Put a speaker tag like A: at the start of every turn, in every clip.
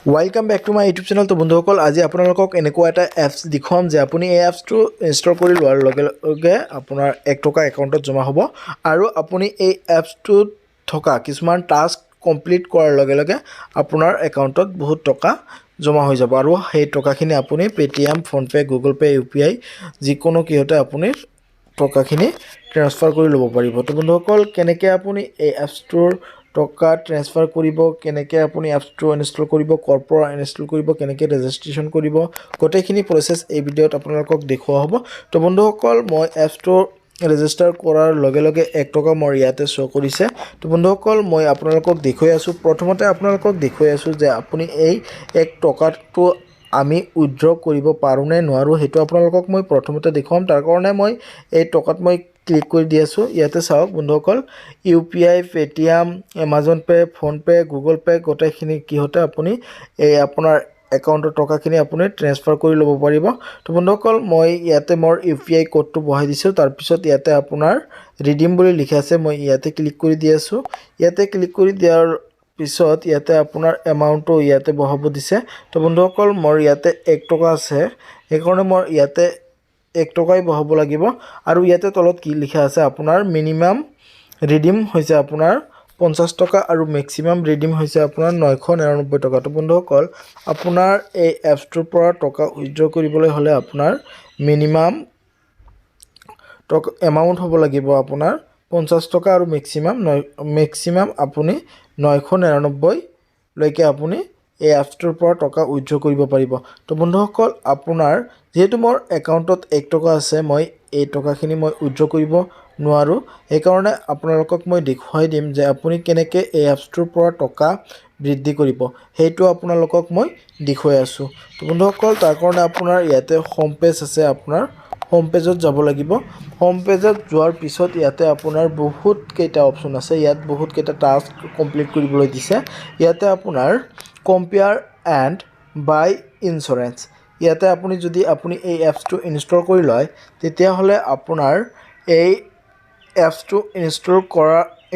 A: Welcome back to my YouTube channel. তো বন্ধুসকল আজি আপোনালোকক এনেকুৱা এটা এপছ দেখুৱাম যে আপুনি এই এপছটো ইনষ্টল কৰি লোৱাৰ লগে লগে আপোনাৰ 1 টকা একাউণ্টত জমা হ'ব আৰু আপুনি এই এপছটোত থকা কিছুমান টাস্ক কমপ্লিট কৰাৰ লগে লগে আপোনাৰ একাউণ্টত বহুত টকা জমা হৈ যাব আৰু সেই টকাখিনি আপুনি Paytm, PhonePe, Google pay, UPI যিকোনো কিহতে আপুনি টকাখিনি ট্ৰান্সফাৰ কৰি ল'ব পাৰিব। তো বন্ধুসকল কেনেকৈ আপুনি এই এপছটোৰ টকা ট্ৰান্সফাৰ কৰিব, কেনেকৈ আপুনি এপছটো ইনষ্টল কৰিব, ক'ৰপৰা ইনষ্টল কৰিব, কেনেকৈ ৰেজিষ্ট্ৰেশ্যন কৰিব, গোটেইখিনি প্ৰচেছ এই ভিডিঅ'ত আপোনালোকক দেখুওৱা হ'ব। তো বন্ধুসকল মই এপছটো ৰেজিষ্টাৰ কৰাৰ লগে লগে 1 টকা মোৰ ইয়াতে শ্ব' কৰিছে। তো বন্ধুসকল মই আপোনালোকক দেখুৱাই আছোঁ, প্ৰথমতে আপোনালোকক দেখুৱাই আছোঁ যে আপুনি এই 1 টকাটো আমি উইথড্ৰ কৰিব পাৰোঁ নে নোৱাৰোঁ সেইটো আপোনালোকক মই প্ৰথমতে দেখুৱাম। তাৰ কাৰণে মই এই টকাত মই ক্লিক কৰি দি আছোঁ। ইয়াতে চাওক বন্ধুসকল, UPI, Paytm, Amazon pay, PhonePe, Google pay গোটেইখিনি কিহতে আপুনি এই আপোনাৰ একাউণ্টৰ টকাখিনি আপুনি ট্ৰান্সফাৰ কৰি ল'ব পাৰিব। তো বন্ধুসকল মই ইয়াতে মোৰ ইউপিআই কোডটো বহাই দিছোঁ। তাৰপিছত ইয়াতে আপোনাৰ ৰিডিম বুলি লিখা আছে, মই ইয়াতে ক্লিক কৰি দি আছোঁ। ইয়াতে ক্লিক কৰি দিয়াৰ পিছত ইয়াতে আপোনাৰ এমাউণ্টটো ইয়াতে বহাব দিছে। তো বন্ধুসকল মোৰ ইয়াতে 1 টকা আছে, সেইকাৰণে মই ইয়াতে 1 টকাই বহাব লাগিব। আৰু ইয়াতে তলত কি লিখা আছে, আপোনাৰ মিনিমাম ৰিডিম হৈছে আপোনাৰ 50 টকা আৰু মেক্সিমাম ৰিডিম হৈছে আপোনাৰ 999 টকা। তো বন্ধুসকল আপোনাৰ এই এপছটোৰ পৰা টকা উইথড্ৰ কৰিবলৈ হ'লে আপোনাৰ মিনিমাম টকা এমাউণ্ট হ'ব লাগিব আপোনাৰ 50 টকা আৰু মেক্সিমাম আপুনি 999 লৈকে আপুনি এই এপছটোৰ পৰা টকা উইথড্ৰ কৰিব পাৰিব। তো বন্ধুসকল আপোনাৰ যেহেতু মোৰ একাউণ্টত 1 টকা আছে, মই এই টকাখিনি মই উইথড্ৰ কৰিব নোৱাৰোঁ, সেইকাৰণে আপোনালোকক মই দেখুৱাই দিম যে আপুনি কেনেকৈ এই এপছটোৰ পৰা টকা বৃদ্ধি কৰিব, সেইটো আপোনালোকক মই দেখুৱাই আছোঁ। তো বন্ধুসকল তাৰ কাৰণে আপোনাৰ ইয়াতে হোম পেজ আছে, আপোনাৰ হোম পেজত যাব লাগিব। হোম পেজত যোৱাৰ পিছত ইয়াতে আপোনাৰ বহুত কেইটা অপশ্যন আছে, ইয়াত বহুত কেইটা টাস্ক কমপ্লিট কৰিবলৈ দিছে। ইয়াতে আপোনাৰ কম্পেয়াৰ এণ্ড বাই ইঞ্চুৰেঞ্চ, ইয়াতে আপুনি যদি এই এপছটো ইনষ্টল কৰি লয় তেতিয়াহ'লে আপোনাৰ এই এপছটো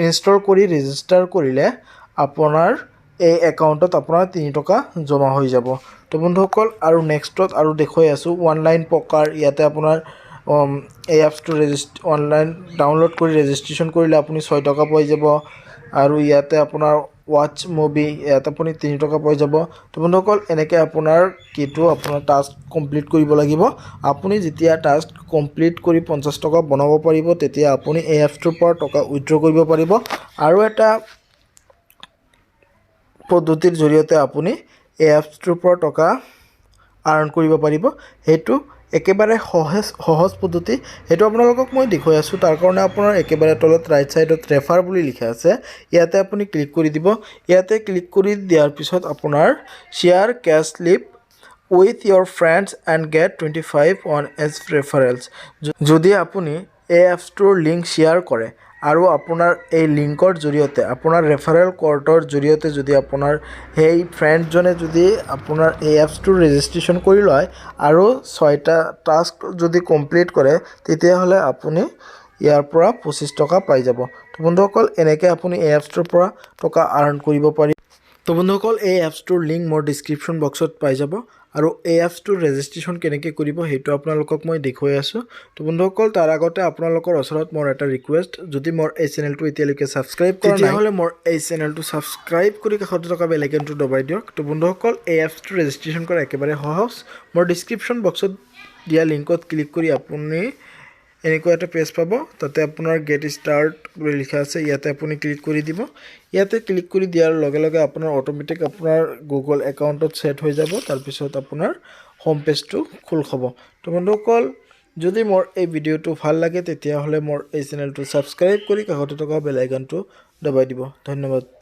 A: ইনষ্টল কৰি ৰেজিষ্টাৰ কৰিলে আপোনাৰ এই একাউণ্টত আপোনাৰ 3 টকা জমা হৈ যাব। তো বন্ধুসকল আৰু নেক্সটত আৰু দেখুৱাই আছোঁ অনলাইন পকাৰ, ইয়াতে আপোনাৰ এই এপছটো অনলাইন ডাউনলোড কৰি ৰেজিষ্ট্ৰেশ্যন কৰিলে আপুনি 6 টকা পাই যাব। আৰু ইয়াতে আপোনাৰ ৱাটচ মুভি, ইয়াত আপুনি 3 টকা পাই যাব। তো বন্ধুসকল এনেকৈ আপোনাৰ টাস্ক কমপ্লিট কৰিব লাগিব। আপুনি যেতিয়া টাস্ক কমপ্লিট কৰি 50 টকা বনাব পাৰিব তেতিয়া আপুনি এই এপছটোৰ পৰা টকা উইথড্ৰ কৰিব পাৰিব। আৰু এটা পদ্ধতিৰ জৰিয়তে আপুনি এই এপছটোৰ পৰা টকা আৰ্ণ কৰিব পাৰিব, সেইটো একেবাৰে সহজ পদ্ধতি, সেইটো আপোনালোকক মই দেখুৱাই আছোঁ। তাৰ কাৰণে আপোনাৰ একেবাৰে তলত ৰাইট ছাইডত ৰেফাৰ বুলি লিখা আছে, ইয়াতে আপুনি ক্লিক কৰি দিব। ইয়াতে ক্লিক কৰি দিয়াৰ পিছত আপোনাৰ share case slip with your friends and get 25 on each referrals. যদি আপুনি এই এপছটোৰ লিংক শ্বেয়াৰ কৰে আৰু আপোনাৰ এই লিংকৰ জৰিয়তে আপোনাৰ ৰেফাৰেল কোডৰ জৰিয়তে যদি আপোনাৰ সেই ফ্ৰেণ্ডজনে যদি আপোনাৰ এই এপছটোৰ ৰেজিষ্ট্ৰেশ্যন কৰি লয় আৰু 6টা টাস্ক যদি কমপ্লিট কৰে তেতিয়াহ'লে আপুনি ইয়াৰ পৰা 25 টকা পাই যাব। তো বন্ধুসকল এনেকৈ আপুনি এই এপছটোৰ পৰা টকা আৰ্ণ কৰিব পাৰি। তো বন্ধুসকল এই এপছটোৰ লিংক মোৰ ডিছক্ৰিপশ্যন বক্সত পাই যাব আৰু এই এপছটোৰ ৰেজিষ্ট্ৰেশ্যন কেনেকৈ কৰিব সেইটো আপোনালোকক মই দেখুৱাই আছোঁ। তো বন্ধুসকল তাৰ আগতে আপোনালোকৰ ওচৰত মোৰ এটা ৰিকুৱেষ্ট, যদি মোৰ এই চেনেলটো এতিয়ালৈকে ছাবস্ক্ৰাইব কৰা নাই তেতিয়াহ'লে মোৰ এই চেনেলটো ছাবস্ক্ৰাইব কৰি কাষতে থকা বেল আইকনটো দবাই দিয়ক। তো বন্ধুসকল এই এপছটো ৰেজিষ্ট্ৰেশ্যন কৰা একেবাৰে সহজ। মোৰ ডিছক্ৰিপশ্যন বক্সত দিয়া লিংকত ক্লিক কৰি আপুনি এনেকুৱা এটা পেজ পাব, তাতে আপোনাৰ গেট ষ্টাৰ্ট বুলি লিখা আছে, ইয়াতে আপুনি ক্লিক কৰি দিব। ইয়াতে ক্লিক কৰি দিয়াৰ লগে লগে আপোনাৰ অট'মেটিক আপোনাৰ গুগল একাউণ্টত ছেট হৈ যাব, তাৰপিছত আপোনাৰ হোম পেজটো খোল খাব। তো বন্ধুসকল যদি মোৰ এই ভিডিঅ'টো ভাল লাগে তেতিয়াহ'লে মোৰ এই চেনেলটো ছাবস্ক্ৰাইব কৰি কাষতে থকা বেল আইকনটো দবাই দিব। ধন্যবাদ।